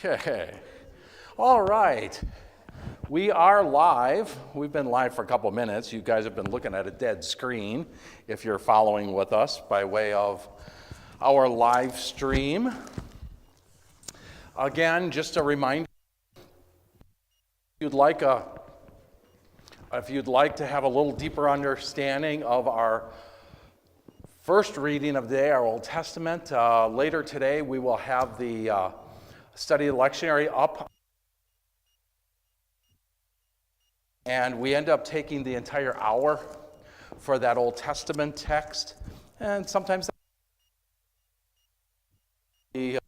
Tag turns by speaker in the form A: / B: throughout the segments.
A: Okay. All right. We are live. We've been live for a couple minutes. You guys have been looking at a dead screen if you're following with us by way of our live stream. Again, just a reminder, if you'd like to have a little deeper understanding of our first reading of the day, our Old Testament, later today we will have the study lectionary up, and we end up taking the entire hour for that Old Testament text, and sometimes we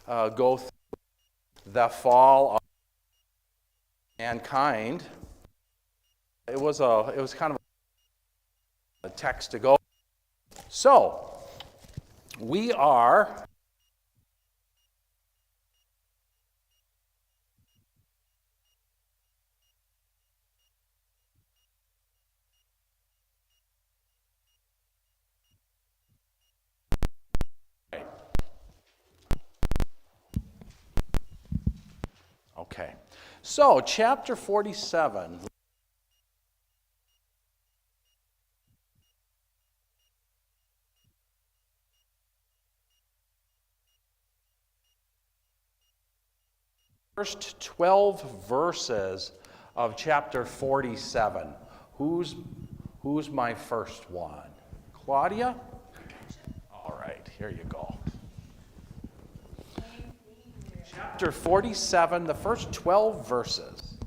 A: go through the fall of mankind. It was kind of a text to go. So we are okay. So chapter 47. First 12 verses of chapter 47. Who's my first one? Claudia? All right, here you go. Chapter 47, the first 12 verses.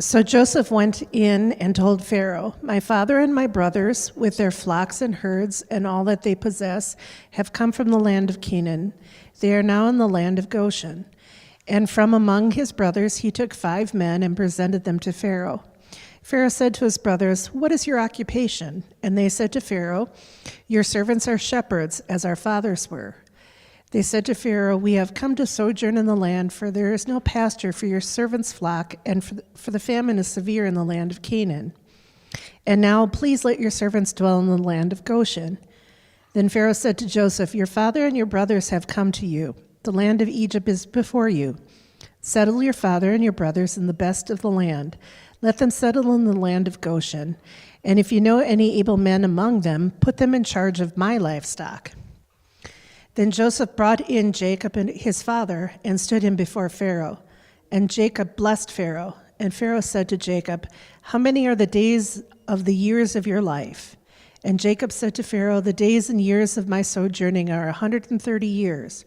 B: So Joseph went in and told Pharaoh, "My father and my brothers, with their flocks and herds and all that they possess, have come from the land of Canaan. They are now in the land of Goshen." And from among his brothers he took 5 men and presented them to Pharaoh. Pharaoh said to his brothers, "What is your occupation?" And they said to Pharaoh, "Your servants are shepherds, as our fathers were." They said to Pharaoh, "We have come to sojourn in the land, for there is no pasture for your servants' flock, and for the famine is severe in the land of Canaan. And now please let your servants dwell in the land of Goshen." Then Pharaoh said to Joseph, "Your father and your brothers have come to you. The land of Egypt is before you. Settle your father and your brothers in the best of the land. Let them settle in the land of Goshen. And if you know any able men among them, put them in charge of my livestock." Then Joseph brought in Jacob and his father and stood him before Pharaoh. And Jacob blessed Pharaoh. And Pharaoh said to Jacob, "How many are the days of the years of your life?" And Jacob said to Pharaoh, "The days and years of my sojourning are 130 years.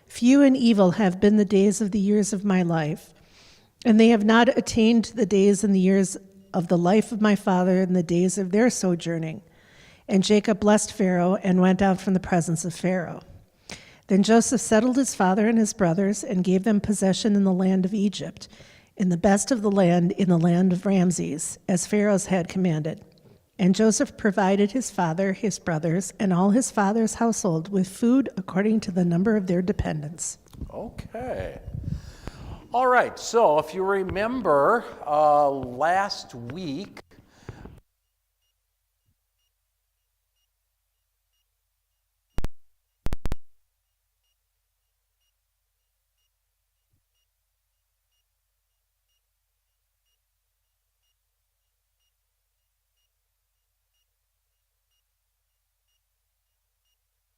B: Few and evil have been the days of the years of my life, and they have not attained the days and the years of the life of my father in the days of their sojourning." And Jacob blessed Pharaoh and went out from the presence of Pharaoh. Then Joseph settled his father and his brothers and gave them possession in the land of Egypt, in the best of the land, in the land of Ramses, as Pharaoh had commanded. And Joseph provided his father, his brothers, and all his father's household with food according to the number of their dependents.
A: Okay. All right, so if you remember last week,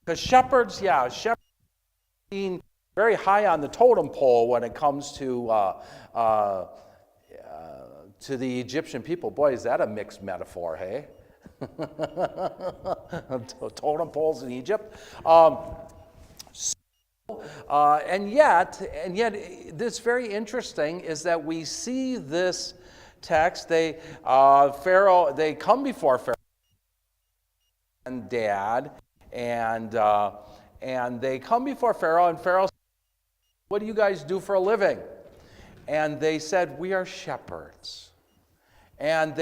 A: because shepherds being very high on the totem pole when it comes to the Egyptian people. Boy, is that a mixed metaphor, hey? Totem poles in Egypt. And yet, this very interesting is that we see this text. They come before Pharaoh and Dad. And they come before Pharaoh, and Pharaoh said, "What do you guys do for a living?" And they said, "We are shepherds." And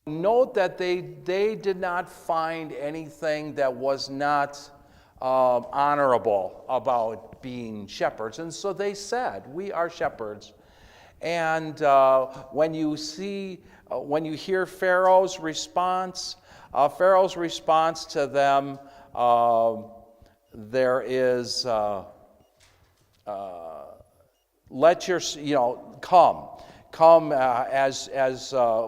A: note that they did not find anything that was not honorable about being shepherds. And so they said, "We are shepherds." And when you see when you hear Pharaoh's response to them, there is, let your, come as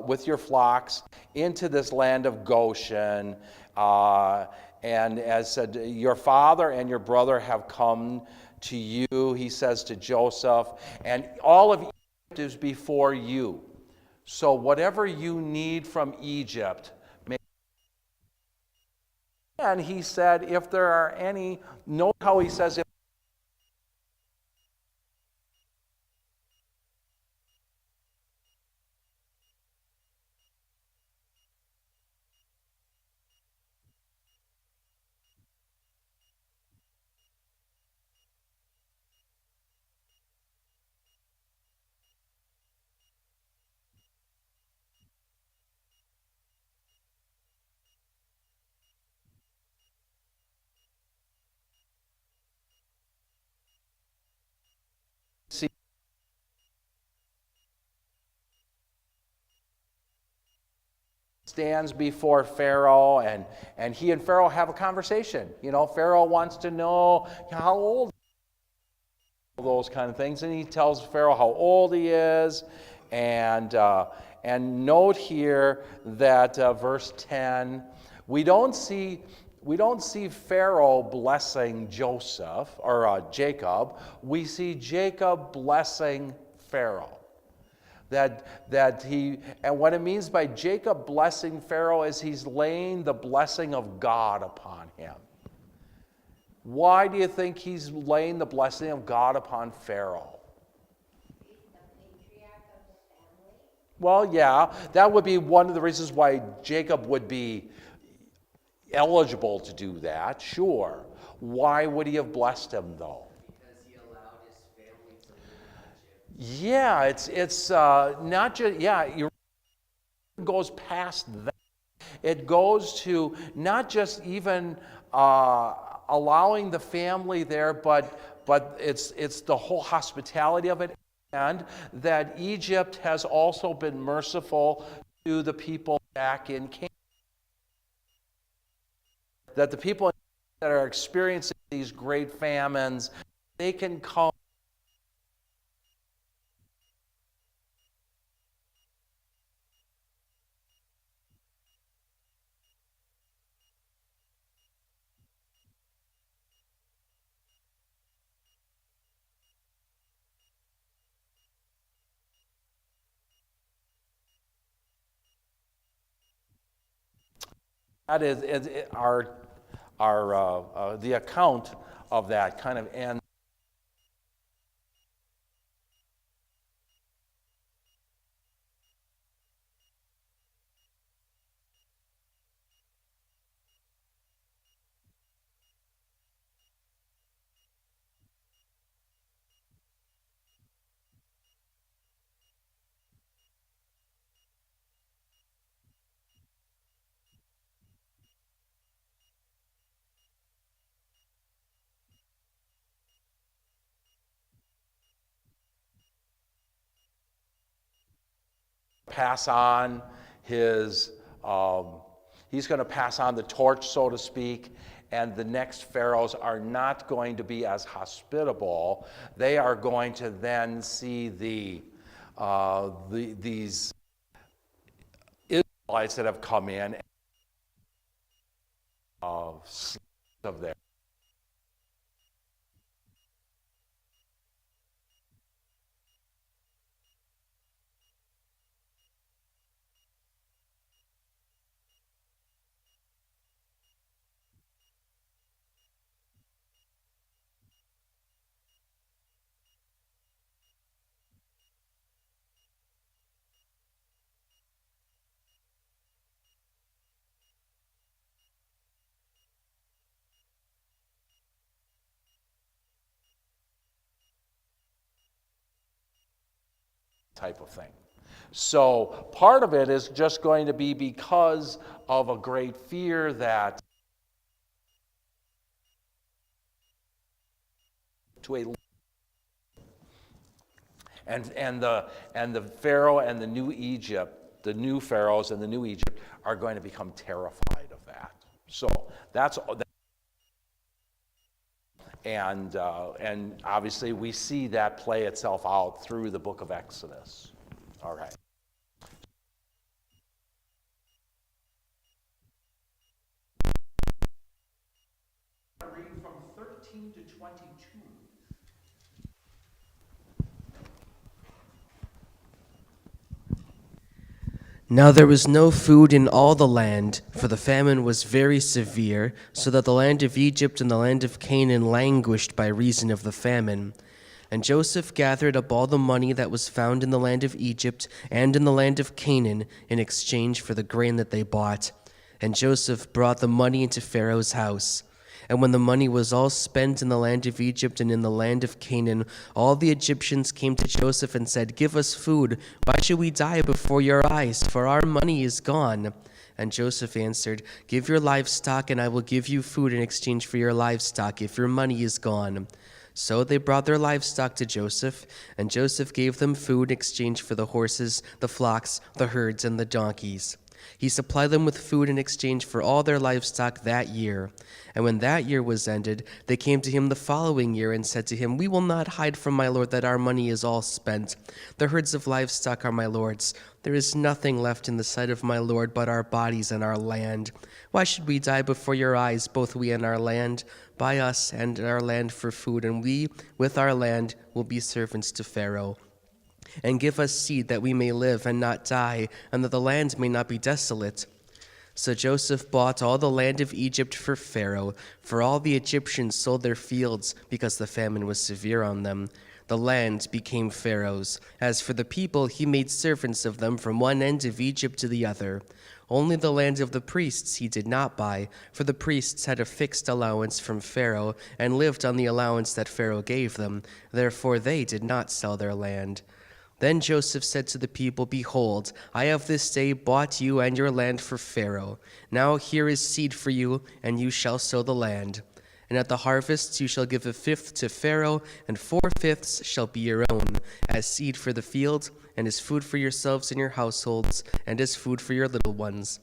A: with your flocks into this land of Goshen, and as said, your father and your brother have come to you, he says to Joseph, and all of Egypt is before you. So whatever you need from Egypt, and he said, if there are any, note how he says, if stands before Pharaoh, and he and Pharaoh have a conversation. Pharaoh wants to know how old, those kind of things, and he tells Pharaoh how old he is, and note here that verse 10, we don't see Pharaoh blessing Joseph or Jacob. We see Jacob blessing Pharaoh. And what it means by Jacob blessing Pharaoh is he's laying the blessing of God upon him. Why do you think he's laying the blessing of God upon Pharaoh?
C: He's the patriarch of the family.
A: Well, yeah, that would be one of the reasons why Jacob would be eligible to do that, sure. Why would he have blessed him, though?
D: He allowed his family to live in Egypt.
A: Yeah, it's not just, it goes past that. It goes to not just even allowing the family there, but it's the whole hospitality of it, and that Egypt has also been merciful to the people back in Canaan. That the people that are experiencing these great famines, they can come. That is the account of that kind of ends. Pass on his, he's going to pass on the torch, so to speak, and the next pharaohs are not going to be as hospitable. They are going to then see these Israelites that have come in of their. Type of thing. So part of it is just going to be because of a great fear that to a and the Pharaoh and the new Egypt the new pharaohs and the new Egypt are going to become terrified of that. So that's and obviously we see that play itself out through the book of Exodus. All right. Read from 13 to 22.
D: Now there was no food in all the land, for the famine was very severe, so that the land of Egypt and the land of Canaan languished by reason of the famine. And Joseph gathered up all the money that was found in the land of Egypt and in the land of Canaan in exchange for the grain that they bought. And Joseph brought the money into Pharaoh's house. And when the money was all spent in the land of Egypt and in the land of Canaan, all the Egyptians came to Joseph and said, "Give us food. Why should we die before your eyes? For our money is gone." And Joseph answered, "Give your livestock, and I will give you food in exchange for your livestock, if your money is gone." So they brought their livestock to Joseph, and Joseph gave them food in exchange for the horses, the flocks, the herds, and the donkeys. He supplied them with food in exchange for all their livestock that year. And when that year was ended, they came to him the following year and said to him, "We will not hide from my lord that our money is all spent. The herds of livestock are my lord's. There is nothing left in the sight of my lord but our bodies and our land. Why should we die before your eyes, both we and our land? Buy us and our land for food, and we, with our land, will be servants to Pharaoh. And give us seed that we may live and not die, and that the land may not be desolate." So Joseph bought all the land of Egypt for Pharaoh, for all the Egyptians sold their fields because the famine was severe on them. The land became Pharaoh's. As for the people, he made servants of them from one end of Egypt to the other. Only the land of the priests he did not buy, for the priests had a fixed allowance from Pharaoh and lived on the allowance that Pharaoh gave them. Therefore they did not sell their land. Then Joseph said to the people, "Behold, I have this day bought you and your land for Pharaoh. Now here is seed for you, and you shall sow the land. And at the harvests you shall give a fifth to Pharaoh, and 4/5 shall be your own, as seed for the field, and as food for yourselves and your households, and as food for your little ones."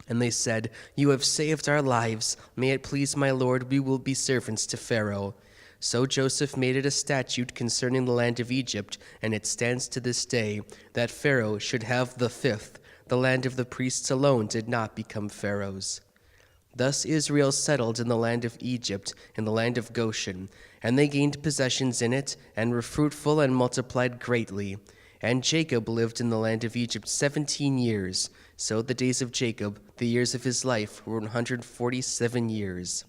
D: And they said, "You have saved our lives. May it please my lord, we will be servants to Pharaoh." So Joseph made it a statute concerning the land of Egypt, and it stands to this day, that Pharaoh should have the fifth. The land of the priests alone did not become Pharaoh's. Thus Israel settled in the land of Egypt, in the land of Goshen, and they gained possessions in it, and were fruitful and multiplied greatly. And Jacob lived in the land of Egypt 17 years. So the days of Jacob, the years of his life, were 147 years.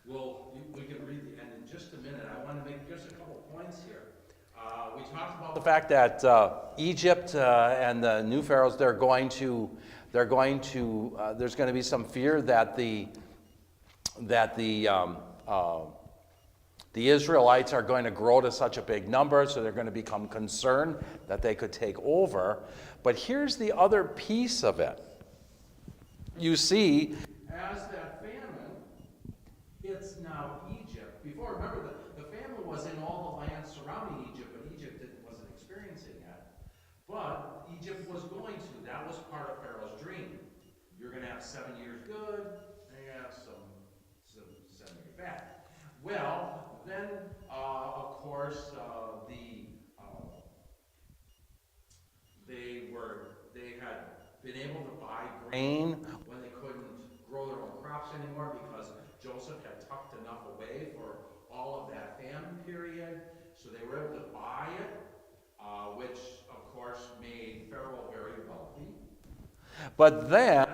A: Well, we can read the end in just a minute. I want to make just a couple points here. We talked about the fact that Egypt and the new pharaohs, there's going to be some fear that the Israelites are going to grow to such a big number, so they're going to become concerned that they could take over. But here's the other piece of it. You see, as that famine hits now Egypt, before, remember, the famine was in all the land surrounding Egypt, but Egypt wasn't experiencing it. But Egypt was going to. That was part of Pharaoh's dream. You're going to have 7 years good, and you're going to have some 7 years bad. Well, then, of course, they had been able to buy grain when they couldn't grow their own crops anymore because Joseph had tucked enough away for all of that famine period. So they were able to buy it, which of course made Pharaoh very wealthy. But then,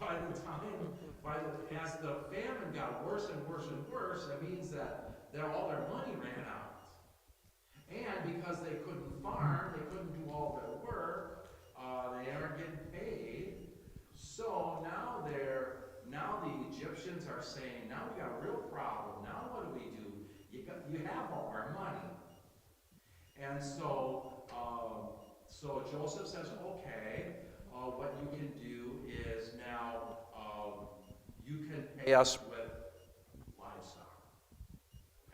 A: as the famine got worse and worse and worse, that means that all their money ran out. And because they couldn't farm, they couldn't do all their work, they aren't getting paid. So now the Egyptians are saying, now we got a real problem. Now what do? You have all our money. And so Joseph says, okay, what you can do is now you can pay us with livestock.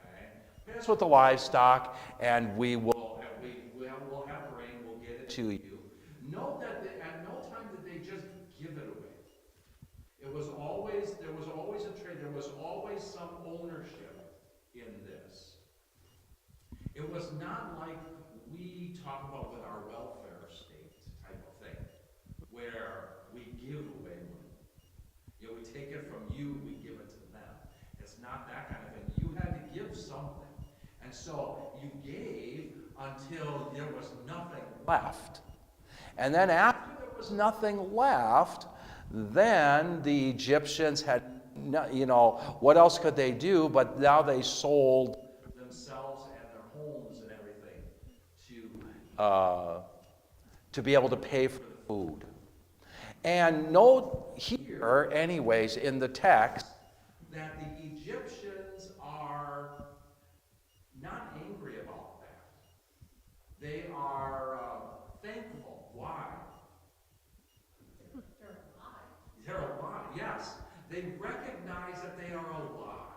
A: Okay? Pay us with the livestock, and we'll have grain. We'll get it to you. Note that at no time did they just give it away. There was always a trade, there was always some ownership in this. It was not like we talk about with our welfare state type of thing, where we give away money. You know, we take it from you, we give it to them. It's not that kind of thing. You had to give something. And so you gave until there was nothing left. And then after there was nothing left, then the Egyptians had, what else could they do? But now they sold themselves and their homes and everything to be able to pay for the food. And note here, anyways, in the text, that the Egyptians are not angry about that. They are thankful. Why? They're alive, yes. They recognize that they are alive.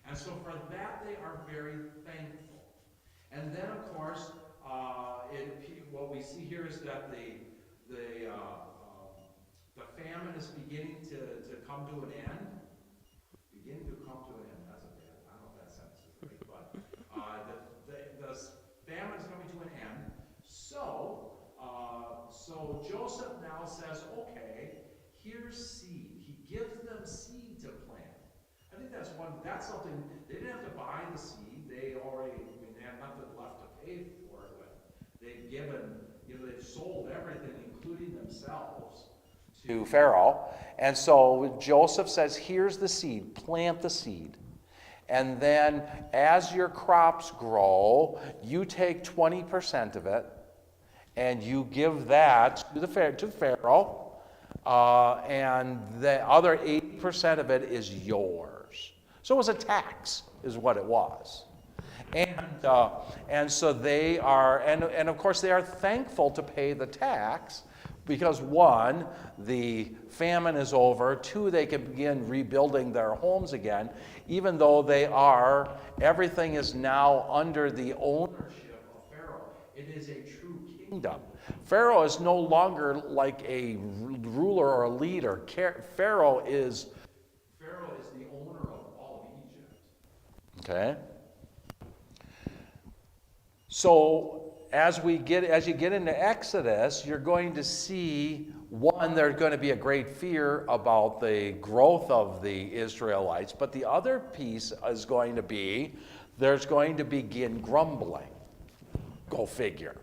A: And so for that, they are very thankful. And then, of course, what we see here is that the famine is beginning to come to an end. Beginning to come to an end. That's a bad, I don't know if that sentence is right, but the famine is coming to an end. So Joseph now says, okay, here's seed. He gives them seed to plant. I think that's something, they didn't have to buy the seed. They had nothing left to pay for it, but they've given, they've sold everything, including themselves, to Pharaoh. And so Joseph says, here's the seed, plant the seed. And then as your crops grow, you take 20% of it and you give that to Pharaoh, and the other 80% of it is yours. So it was a tax, is what it was. And so they are, and of course they are thankful to pay the tax, because one, the famine is over, two, they can begin rebuilding their homes again, even though everything is now under the ownership of Pharaoh. It is a true kingdom. Pharaoh is no longer like a ruler or a leader. Pharaoh is the owner of all of Egypt. Okay? So as you get into Exodus, you're going to see, one, there's going to be a great fear about the growth of the Israelites, but the other piece is going to be, there's going to begin grumbling. Go figure.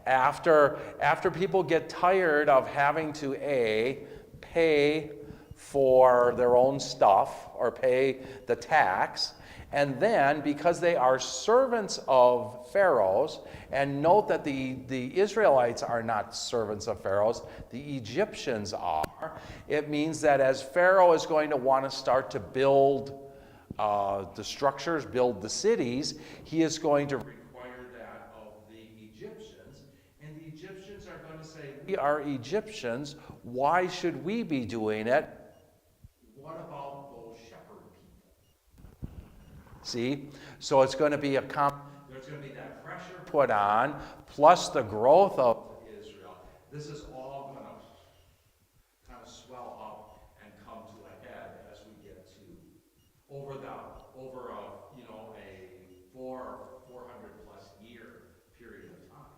A: After people get tired of having to pay for their own stuff or pay the tax, and then because they are servants of Pharaoh's, and note that the Israelites are not servants of Pharaoh's, the Egyptians are, it means that as Pharaoh is going to want to start to build the structures, build the cities, he is going to require that of the Egyptians, and the Egyptians are going to say, we are Egyptians, why should we be doing it? What about those shepherd people? See? So it's going to be there's going to be that pressure put on, plus the growth of Israel. This is all going to kind of swell up and come to a head as we get to over a 400 plus year period of time.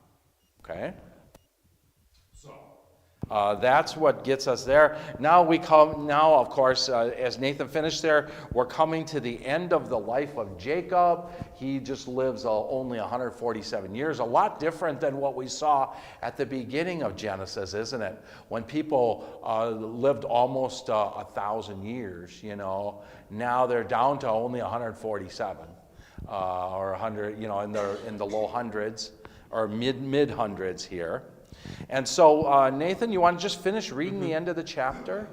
A: Okay. So that's what gets us there. Now, of course, as Nathan finished there, we're coming to the end of the life of Jacob. He just lives only 147 years, a lot different than what we saw at the beginning of Genesis, isn't it? When people lived almost 1,000 years, now they're down to only 147 or 100, in the low hundreds or mid hundreds here. And so, Nathan, you want to just finish reading the end of the chapter?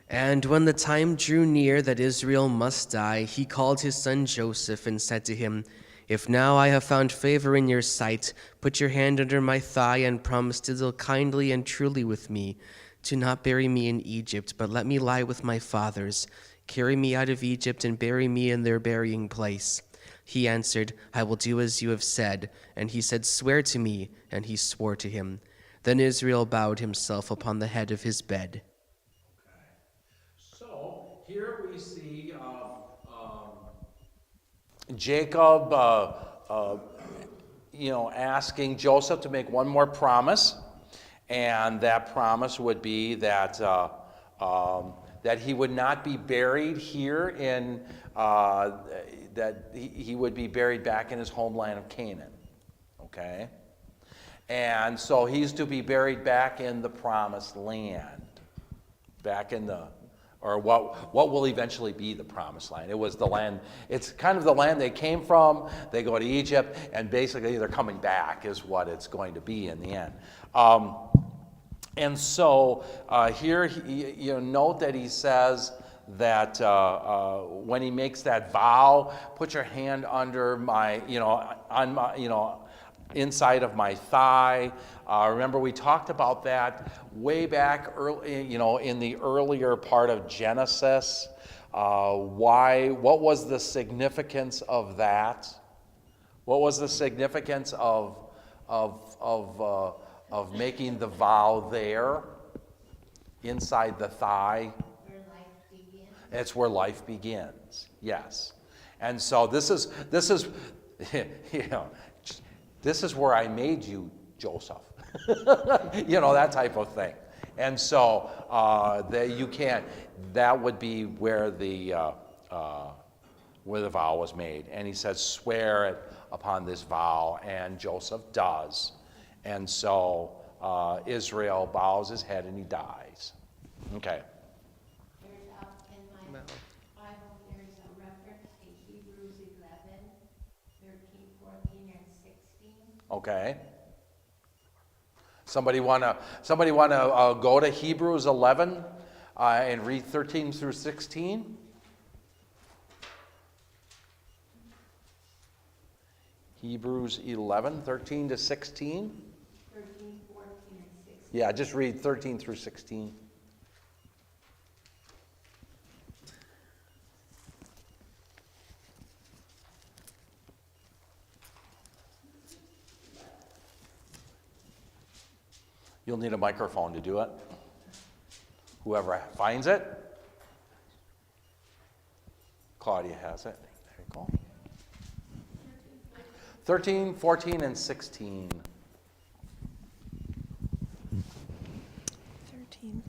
D: And when the time drew near that Israel must die, he called his son Joseph and said to him, If now I have found favor in your sight, put your hand under my thigh and promise to deal kindly and truly with me. Do not bury me in Egypt, but let me lie with my fathers. Carry me out of Egypt and bury me in their burying place. He answered, I will do as you have said. And he said, Swear to me. And he swore to him. Then Israel bowed himself upon the head of his bed.
A: So here we see Jacob, asking Joseph to make one more promise, and that promise would be that that he would not be buried here in that he would be buried back in his homeland of Canaan. Okay, and so he's to be buried back in the promised land, back in the, or what will eventually be the promised land. It was the land, it's kind of the land they came from. They go to Egypt, and basically they're coming back is what it's going to be in the end. And so here, note that he says that when he makes that vow, put your hand under my, on my, inside of my thigh. Remember, we talked about that way back early, in the earlier part of Genesis. What was the significance of that? What was the significance of making the vow there, inside the thigh?
C: Where life begins.
A: It's where life begins. Yes, and so this is this is where I made you, Joseph. That type of thing. And so that you can't. That would be where the vow was made. And he says, "Swear it upon this vow," and Joseph does. And so Israel bows his head and he dies. Okay.
C: There's in my Bible, there's a reference to Hebrews 11, 13, 14, and 16.
A: Okay. Somebody wanna go to Hebrews 11 and read 13 through 16? Hebrews 11, 13 to 16?
C: 13, 14, and 16.
A: Yeah, just read 13 through 16. You'll need a microphone to do it. Whoever finds it. Claudia has it. There you go. 13, 14, and 16.
B: 13.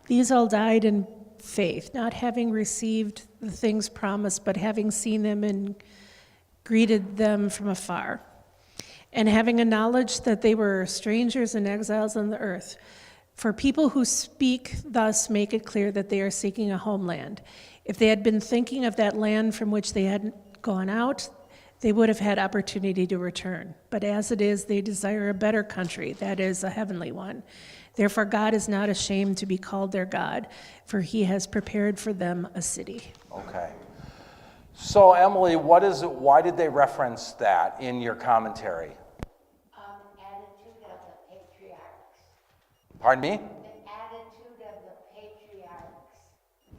B: These all died in faith, not having received the things promised, but having seen them and greeted them from afar, and having a knowledge that they were strangers and exiles on the earth. For people who speak thus make it clear that they are seeking a homeland. If they had been thinking of that land from which they had gone out, they would have had opportunity to return. But as it is, they desire a better country, that is, a heavenly one. Therefore, God is not ashamed to be called their God, for he has prepared for them a city.
A: Okay. So, Emily, why did they reference that in your commentary?
C: Attitude of the patriarchs.
A: Pardon me?
C: The attitude of the patriarchs.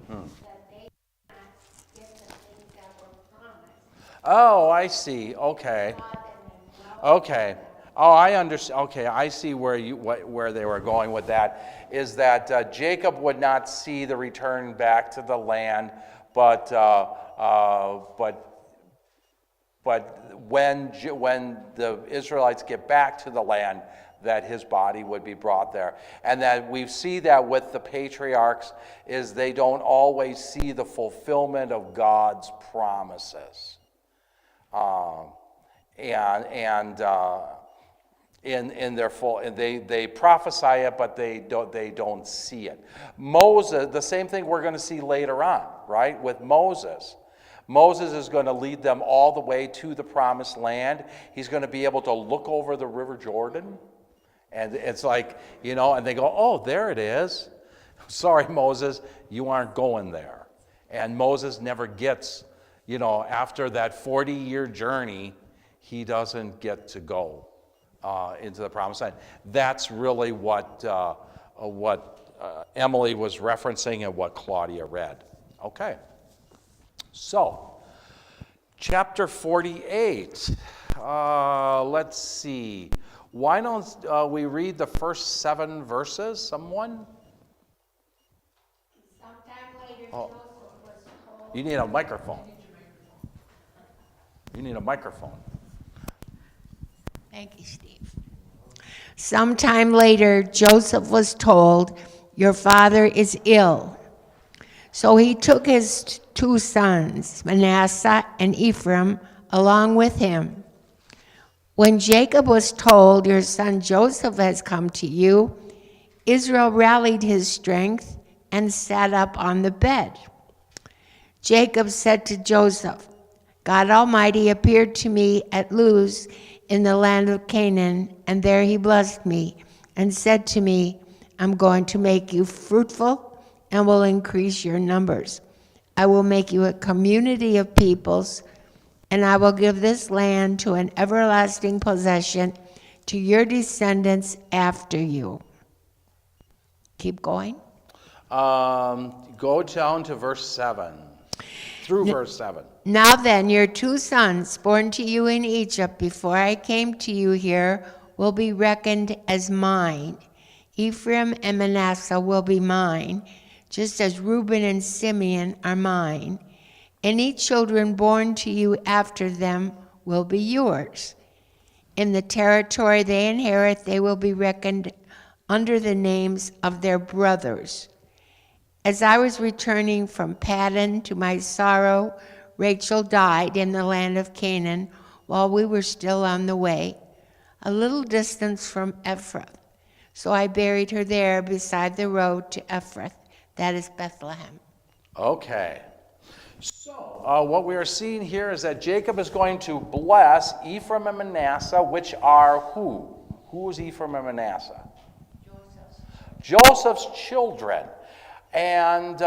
C: That they did not get the things that were promised.
A: Oh, I see. Okay.
C: God and then
A: Okay. Oh, I understand. Okay, I see where they were going with that. Is that Jacob would not see the return back to the land, but when the Israelites get back to the land, that his body would be brought there. And that we see that with the patriarchs is they don't always see the fulfillment of God's promises. In their full, and they prophesy it, but they don't see it. Moses, the same thing we're going to see later on, right? With Moses. Moses is going to lead them all the way to the promised land. He's going to be able to look over the River Jordan. And it's like, and they go, oh, there it is. Sorry, Moses, you aren't going there. And Moses never gets, after that 40-year journey, he doesn't get to go into the promised land. That's really what Emily was referencing and what Claudia read. Okay. So, Chapter 48. Let's see. Why don't we read the first 7 verses? Someone?
C: Sometime later, Joseph was told.
A: You need a microphone. You need a microphone.
C: Thank you, Steve. Sometime later, Joseph was told, "Your father is ill." So he took his 2 sons, Manasseh and Ephraim, along with him. When Jacob was told, "Your son Joseph has come to you," Israel rallied his strength and sat up on the bed. Jacob said to Joseph, "God Almighty appeared to me at Luz in the land of Canaan, and there he blessed me and said to me, 'I'm going to make you fruitful and will increase your numbers. I will make you a community of peoples, and I will give this land to an everlasting possession to your descendants after you.'" Keep going.
A: Go down to verse 7. Through verse 7.
C: "Now then, your 2 sons, born to you in Egypt before I came to you here, will be reckoned as mine. Ephraim and Manasseh will be mine, just as Reuben and Simeon are mine. Any children born to you after them will be yours. In the territory they inherit, they will be reckoned under the names of their brothers. As I was returning from Paddan to my sorrow, Rachel died in the land of Canaan while we were still on the way, a little distance from Ephrath. So I buried her there beside the road to Ephrath, that is Bethlehem."
A: Okay. So, what we are seeing here is that Jacob is going to bless Ephraim and Manasseh, which are who? Who is Ephraim and Manasseh? Joseph's children. And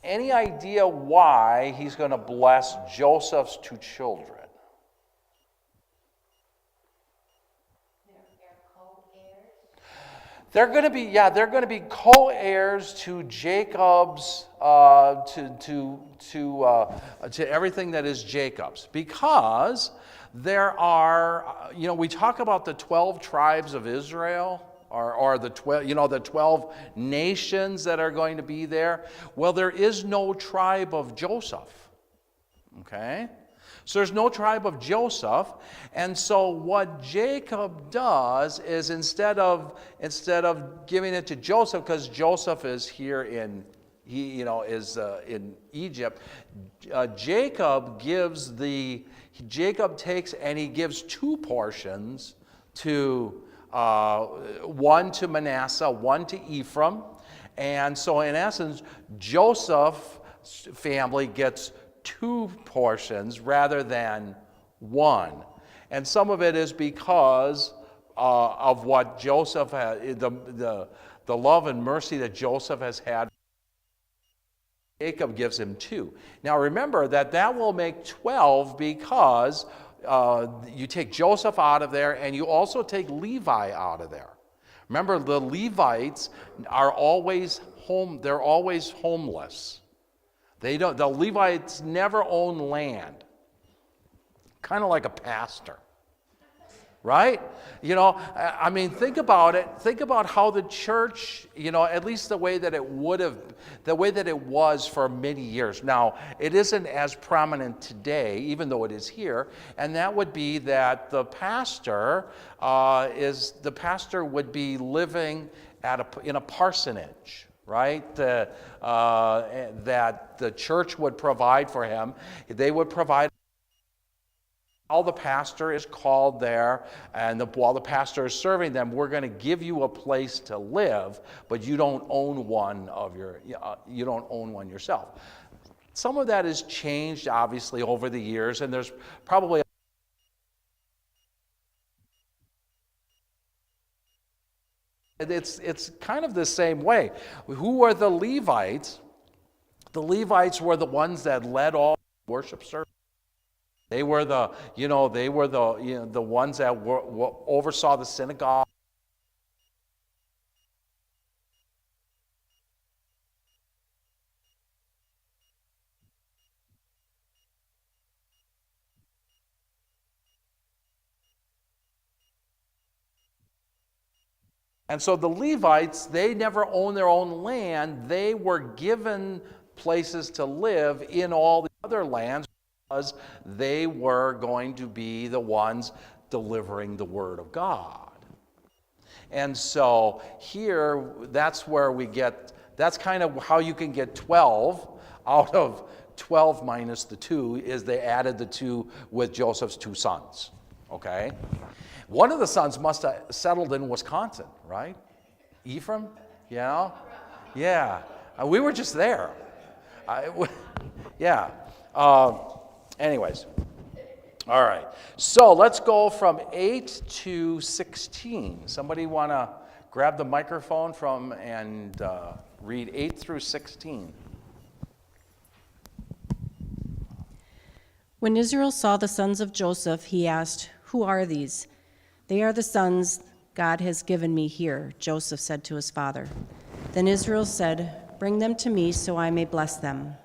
A: any idea why he's going to bless Joseph's 2 children? They're going to be co-heirs to Jacob's, to everything that is Jacob's, because there are, we talk about the 12 tribes of Israel, or the 12, the 12 nations that are going to be there. Well, there is no tribe of Joseph. Okay? So there's no tribe of Joseph, and so what Jacob does is instead of giving it to Joseph, because Joseph is here in in Egypt, Jacob takes and he gives 2 portions to one to Manasseh, one to Ephraim, and so in essence, Joseph's family gets 2 portions rather than 1. And some of it is because of what Joseph had, the love and mercy that Joseph has had. Jacob gives him 2. Now remember that will make 12, because you take Joseph out of there and you also take Levi out of there. Remember, the Levites are always they're always homeless. The Levites never own land. Kind of like a pastor. Right? I mean, think about it. Think about how the church, at least the way that it was for many years. Now, it isn't as prominent today, even though it is here, and that would be that the pastor would be living in a parsonage. Right? That the church would provide for him. They would provide. While the pastor is called there, and while the pastor is serving them, we're going to give you a place to live, but you don't own one yourself. Some of that has changed, obviously, over the years, and there's probably it's kind of the same way. Who are the Levites? The Levites were the ones that led all worship service. They were the ones that oversaw the synagogue. And so the Levites, they never owned their own land. They were given places to live in all the other lands because they were going to be the ones delivering the word of God. And so here, that's where we get, that's kind of how you can get 12 out of 12 minus the 2 is they added the 2 with Joseph's 2 sons, okay? One of the sons must have settled in Wisconsin, right? Ephraim? Yeah? Yeah. We were just there. Yeah. Anyways. All right. So let's go from 8 to 16. Somebody want to grab the microphone and read 8 through 16.
E: When Israel saw the sons of Joseph, he asked, "Who are these?" "They are the sons God has given me here," Joseph said to his father. Then Israel said, "Bring them to me so I may bless them."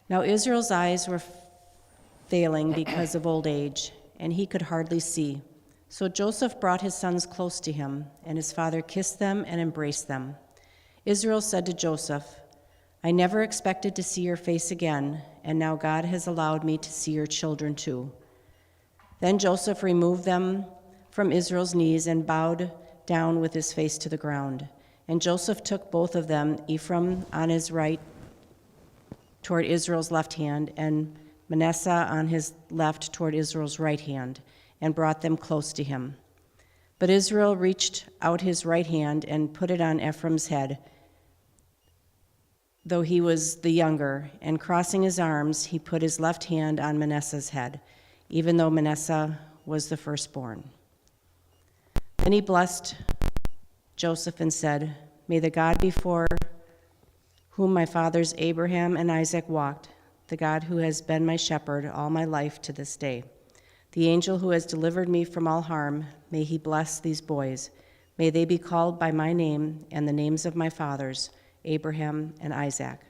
E: Now Israel's eyes were failing because of old age, and he could hardly see. So Joseph brought his sons close to him, and his father kissed them and embraced them. Israel said to Joseph, "I never expected to see your face again, and now God has allowed me to see your children too." Then Joseph removed them from Israel's knees and bowed down with his face to the ground. And Joseph took both of them, Ephraim on his right toward Israel's left hand, and Manasseh on his left toward Israel's right hand, and brought them close to him. But Israel reached out his right hand and put it on Ephraim's head, though he was the younger, and crossing his arms, he put his left hand on Manasseh's head, even though Manasseh was the firstborn. Then he blessed Joseph and said, "May the God before whom my fathers Abraham and Isaac walked, the God who has been my shepherd all my life to this day, the angel who has delivered me from all harm, may he bless these boys. May they be called by my name and the names of my fathers, Abraham and Isaac,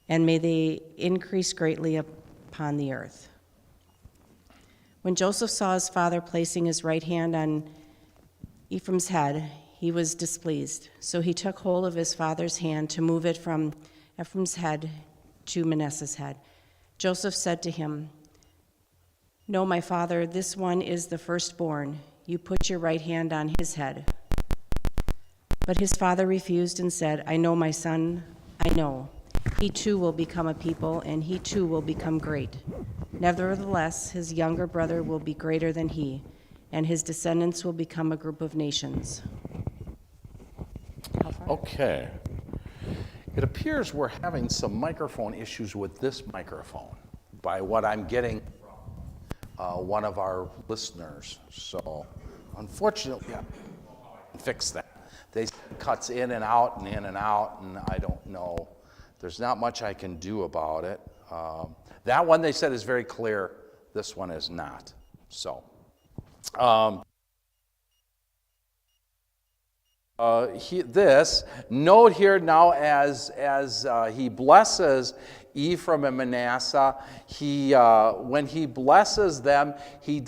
E: and may they increase greatly upon the earth." When Joseph saw his father placing his right hand on Ephraim's head, he was displeased. So he took hold of his father's hand to move it from Ephraim's head to Manasseh's head. Joseph said to him, "No, my father, this one is the firstborn. You put your right hand on his head." But his father refused and said, "I know, my son, I know. He too will become a people, and he too will become great. Nevertheless, his younger brother will be greater than he, and his descendants will become a group of nations."
A: Okay. It appears we're having some microphone issues with this microphone by what I'm getting from one of our listeners. So unfortunately, fix that. They cuts in and out, and I don't know. There's not much I can do about it. That one they said is very clear. This one is not. So, note here now as he blesses Ephraim and Manasseh, when he blesses them, he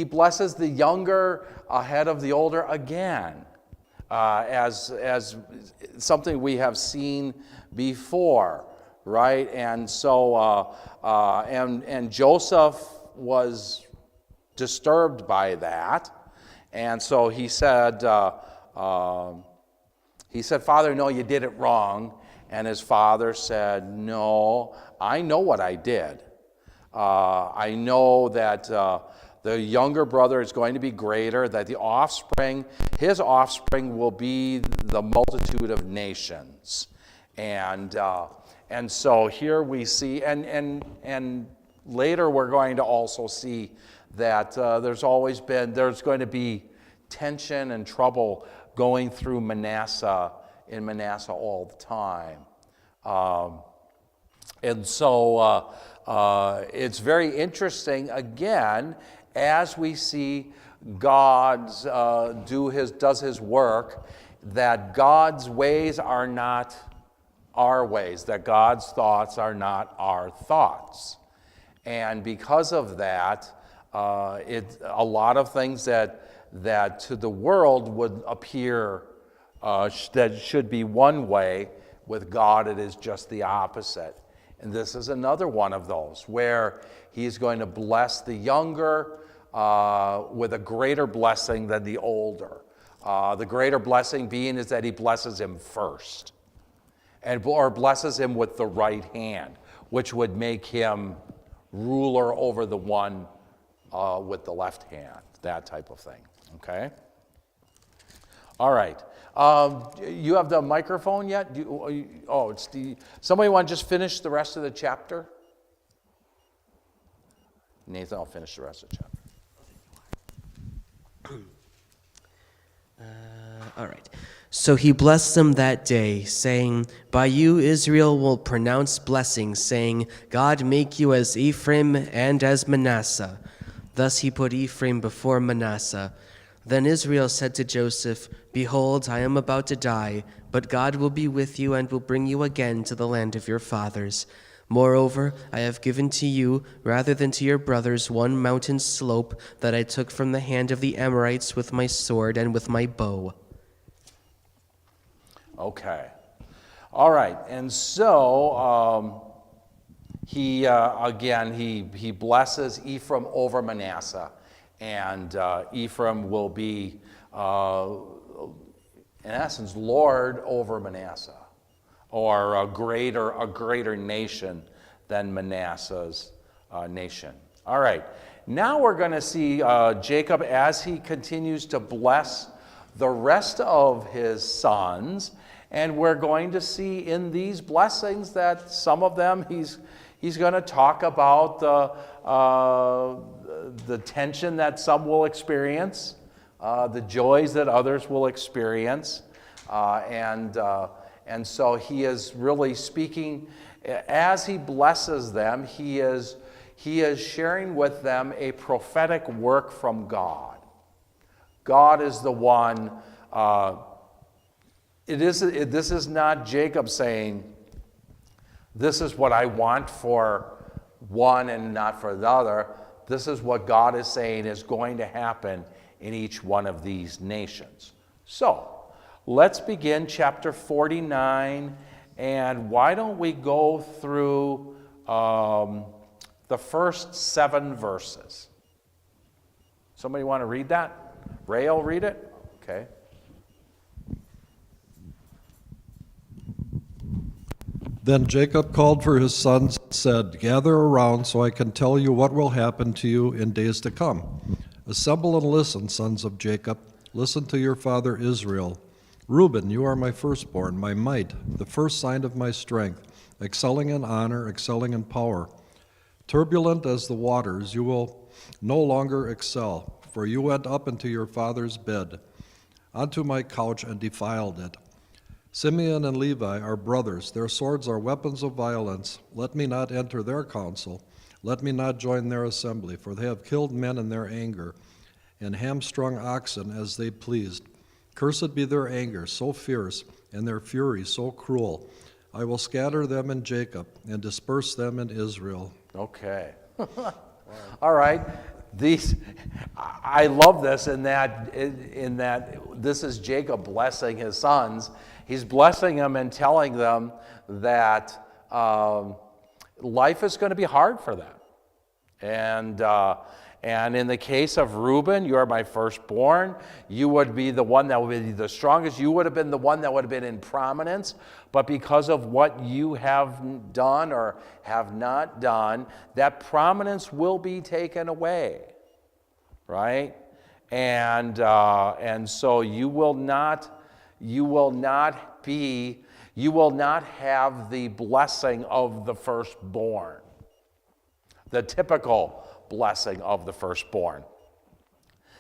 A: blesses the younger ahead of the older again, as something we have seen before, right? And so, and Joseph was disturbed by that, and so he said, "Father, no, you did it wrong." And his father said, "No, I know what I did. I know that the younger brother is going to be greater, that his offspring will be the multitude of nations." And so here we see, and later we're going to also see that there's going to be tension and trouble going through in Manasseh all the time. And so it's very interesting, again, as we see God does his work, that God's ways are not our ways, that God's thoughts are not our thoughts. And because of that, a lot of things that that to the world would appear that should be one way. With God, it is just the opposite. And this is another one of those where he's going to bless the younger with a greater blessing than the older. The greater blessing being is that he blesses him first, or blesses him with the right hand, which would make him ruler over the one with the left hand, that type of thing, okay? All right. You have the microphone yet? Somebody want to just finish the rest of the chapter? Nathan, I'll finish the rest of the chapter.
D: All right. So he blessed them that day, saying, By you Israel will pronounce blessing, saying, God make you as Ephraim and as Manasseh. Thus he put Ephraim before Manasseh. Then Israel said to Joseph, Behold, I am about to die, but God will be with you and will bring you again to the land of your fathers. Moreover, I have given to you, rather than to your brothers, one mountain slope that I took from the hand of the Amorites with my sword and with my bow.
A: Okay. All right. And so he blesses Ephraim over Manasseh. And Ephraim will be, in essence, Lord over Manasseh, or a greater nation than Manasseh's nation. All right. Now we're going to see Jacob as he continues to bless the rest of his sons, and we're going to see in these blessings that some of them he's going to talk about the tension that some will experience, the joys that others will experience, and so he is really speaking as he blesses them. He is sharing with them a prophetic work from God. God is the one. This is not Jacob saying, "This is what I want for one and not for the other." This is what God is saying is going to happen in each one of these nations. So, let's begin chapter 49, and why don't we go through the first 7 verses? Somebody want to read that? Ray will read it? Okay.
F: Then Jacob called for his sons and said, Gather around so I can tell you what will happen to you in days to come. Assemble and listen, sons of Jacob. Listen to your father Israel. Reuben, you are my firstborn, my might, the first sign of my strength, excelling in honor, excelling in power. Turbulent as the waters, you will no longer excel, for you went up into your father's bed, onto my couch and defiled it. Simeon and Levi are brothers. Their swords are weapons of violence. Let me not enter their council. Let me not join their assembly, for they have killed men in their anger, and hamstrung oxen as they pleased. Cursed be their anger, so fierce, and their fury so cruel. I will scatter them in Jacob and disperse them in Israel.
A: Okay. All right. I love this in that this is Jacob blessing his sons. He's blessing them and telling them that life is going to be hard for them. And in the case of Reuben, you are my firstborn. You would be the one that would be the strongest. You would have been the one that would have been in prominence. But because of what you have done or have not done, that prominence will be taken away, right? And so you will not have the blessing of the firstborn, the typical blessing of the firstborn.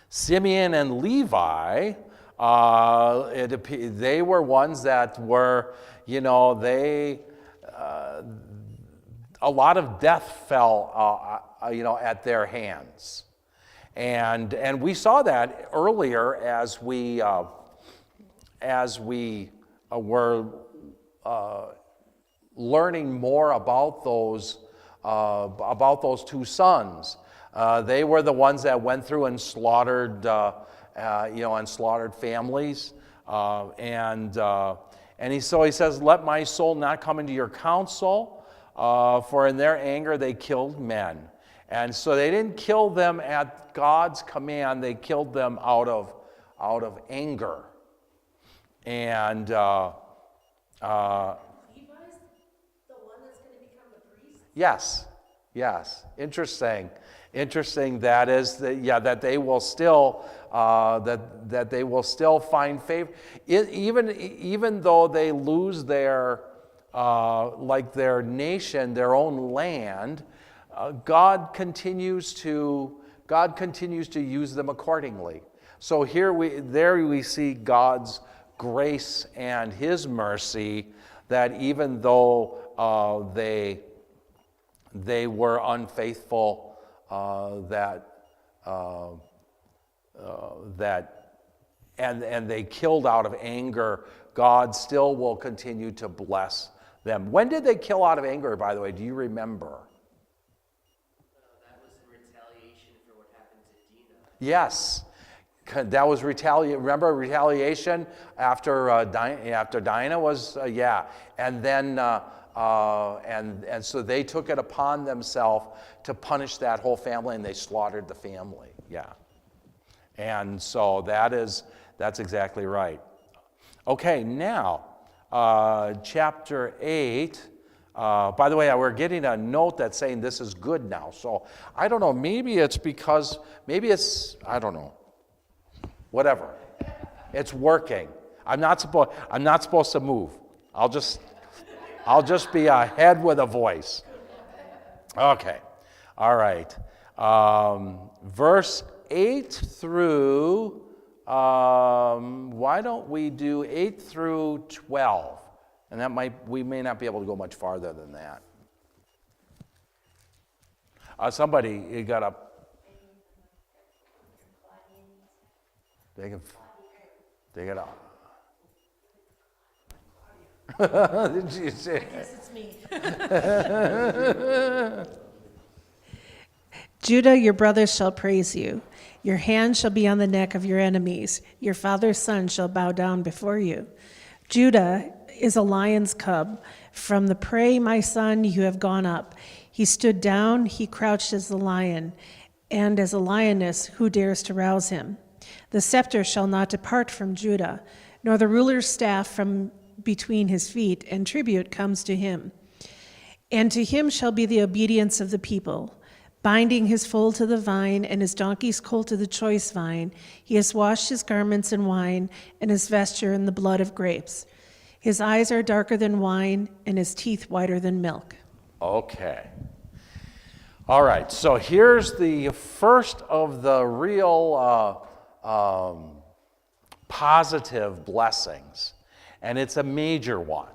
A: Simeon and Levi, they were ones that were, a lot of death fell, at their hands. And we saw that earlier as we were learning more about those 2 sons. They were the ones that went through and slaughtered and slaughtered families. So he says, let my soul not come into your counsel, for in their anger they killed men. And so they didn't kill them at God's command, they killed them out of anger. And yes, interesting. That is that they will still that they will still find favor, even though they lose their their nation, their own land. God continues to use them accordingly. So there we see God's grace and His mercy, that even though they were unfaithful, and they killed out of anger, God still will continue to bless them. When did they kill out of anger, by the way? Do you remember?
D: That was in retaliation for what happened to Dinah.
A: Yes. That was retaliation. Remember retaliation after Dinah was, and then and so they took it upon themselves to punish that whole family, and they slaughtered the family. Yeah, and so that's exactly right. Okay, now chapter 8. By the way, we're getting a note that's saying this is good now. So I don't know. Maybe it's I don't know. Whatever. It's working. I'm not supposed to move. I'll just be a head with a voice. Okay. All right. Verse 8 through why don't we do 8 through 12? And we may not be able to go much farther than that. Somebody, you got up. They got up. Did you say? I guess it's me.
B: Judah, your brothers shall praise you. Your hand shall be on the neck of your enemies. Your father's son shall bow down before you. Judah is a lion's cub. From the prey, my son, you have gone up. He stood down, he crouched as the lion, and as a lioness, who dares to rouse him? The scepter shall not depart from Judah, nor the ruler's staff from between his feet, and tribute comes to him. And to him shall be the obedience of the people. Binding his foal to the vine, and his donkey's colt to the choice vine, he has washed his garments in wine, and his vesture in the blood of grapes. His eyes are darker than wine, and his teeth whiter than milk.
A: Okay. All right, so here's the first of the real positive blessings, and it's a major one.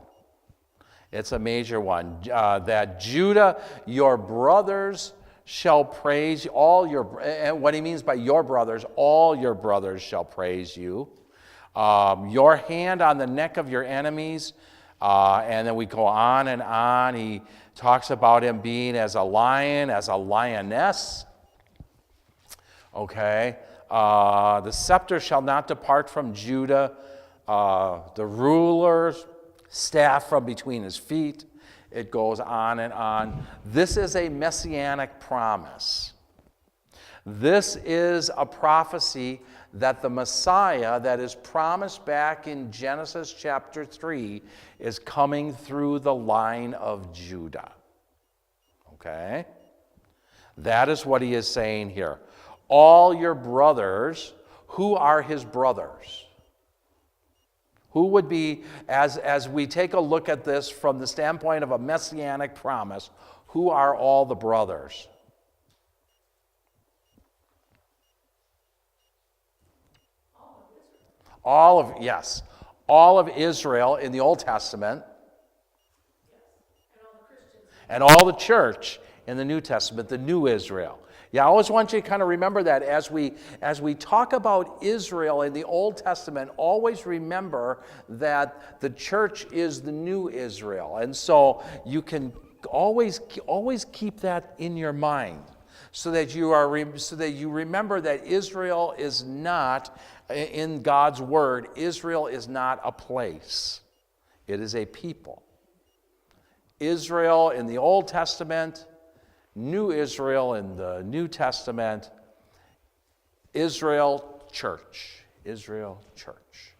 A: It's a major one, that Judah, your brothers shall praise all your, and what he means by your brothers, all your brothers shall praise you. Your hand on the neck of your enemies, and then we go on and on. He talks about him being as a lion, as a lioness. Okay. The scepter shall not depart from Judah. The ruler's staff from between his feet. It goes on and on. This is a messianic promise. This is a prophecy that the Messiah that is promised back in Genesis chapter 3 is coming through the line of Judah. Okay? That is what he is saying here. All your brothers, who are his brothers? Who would be, as we take a look at this from the standpoint of a messianic promise, who are all the brothers? All of Israel in the Old Testament, and all the church in the New Testament, the new Israel. Yeah, I always want you to kind of remember that as we talk about Israel in the Old Testament, always remember that the church is the new Israel. And so you can always keep that in your mind. so that you remember that Israel is not, in God's word, Israel is not a place. It is a people. Israel in the Old Testament, New Israel in the New Testament, Israel church. Israel church.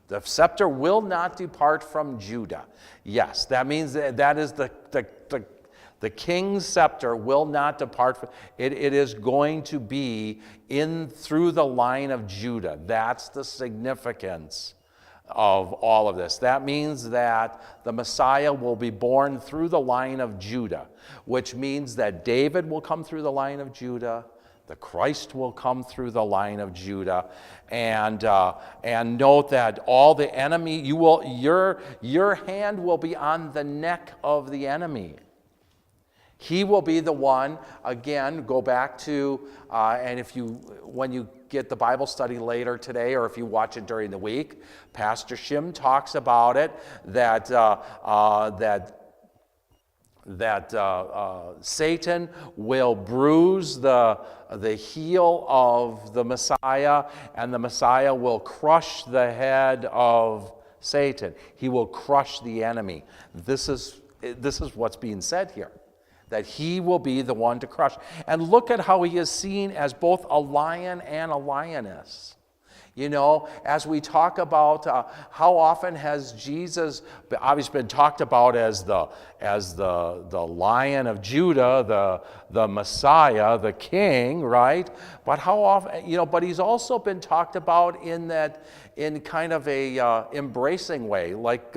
A: The scepter will not depart from Judah. Yes, that means that is the king's scepter will not depart from it. It is going to be in through the line of Judah. That's the significance of all of this. That means that the Messiah will be born through the line of Judah, which means that David will come through the line of Judah. The Christ will come through the line of Judah, and note that all the enemy, your hand will be on the neck of the enemy. He will be the one. Again, go back to and when you get the Bible study later today, or if you watch it during the week, Pastor Shim talks about it that Satan will bruise the heel of the Messiah, and the Messiah will crush the head of Satan. He will crush the enemy. This is what's being said here, that he will be the one to crush. And look at how he is seen as both a lion and a lioness. You know, as we talk about how often has Jesus obviously been talked about as the Lion of Judah, the Messiah, the King, right? But how often, but he's also been talked about in kind of a embracing way, like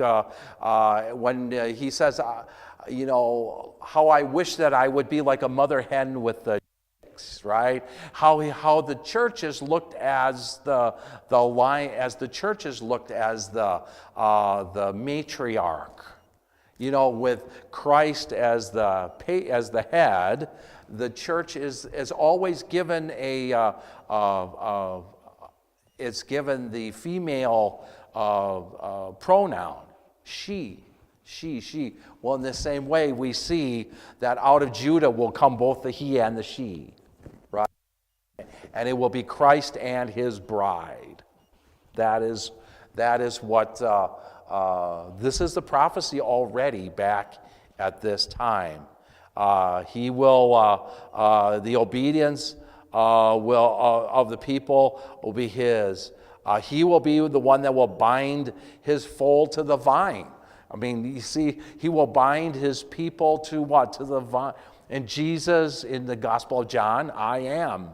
A: when he says, how I wish that I would be like a mother hen with the right? How the churches looked as the lion, as the churches looked as the matriarch, with Christ as the head. The church is always given it's given the female pronoun, she. Well, in the same way, we see that out of Judah will come both the he and the she, right? And it will be Christ and his bride. That is what, this is the prophecy already back at this time. He will, the obedience of the people will be his. He will be the one that will bind his fold to the vine. I mean, you see, he will bind his people to what? To the vine. And Jesus, in the Gospel of John, I am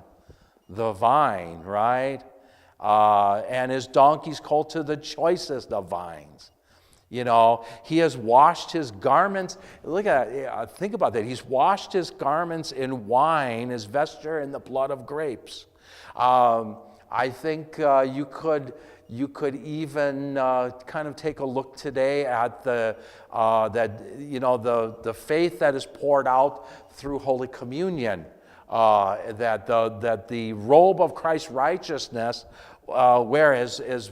A: the vine, right? And his donkey's colt to the choicest of vines. He has washed his garments. Look at it, think about that. He's washed his garments in wine, his vesture in the blood of grapes. I think you could even kind of take a look today at the faith that is poured out through Holy Communion, that the robe of Christ's righteousness, whereas is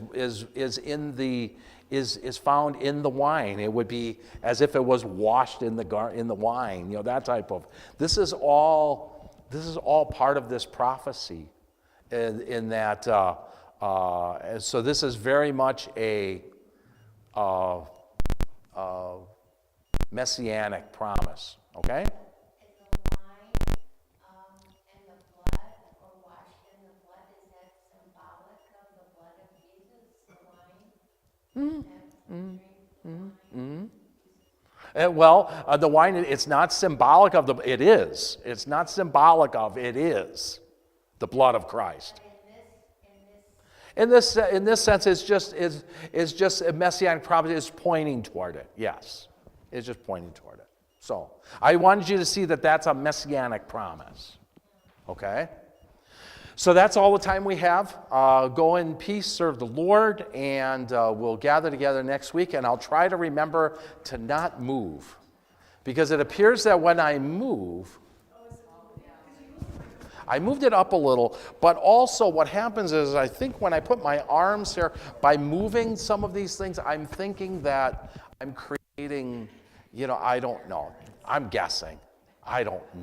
A: found in the wine. It would be as if it was washed in the wine. That type of. This is all part of this prophecy, in that. So this is very much a messianic promise, okay?
G: Is the wine and the blood, or washed in the blood, is that symbolic of the blood of Jesus, the wine?
A: Well, the wine, it's not symbolic of it is. It's not symbolic of, it is the blood of Christ. In this sense, it's just a messianic prophecy. It's pointing toward it. Yes, it's just pointing toward it. So I wanted you to see that that's a messianic promise. Okay. So that's all the time we have. Go in peace, serve the Lord, and we'll gather together next week. And I'll try to remember to not move, because it appears that when I move, I moved it up a little, but also what happens is I think when I put my arms here, by moving some of these things, I'm thinking that I'm creating, I don't know. I'm guessing. I don't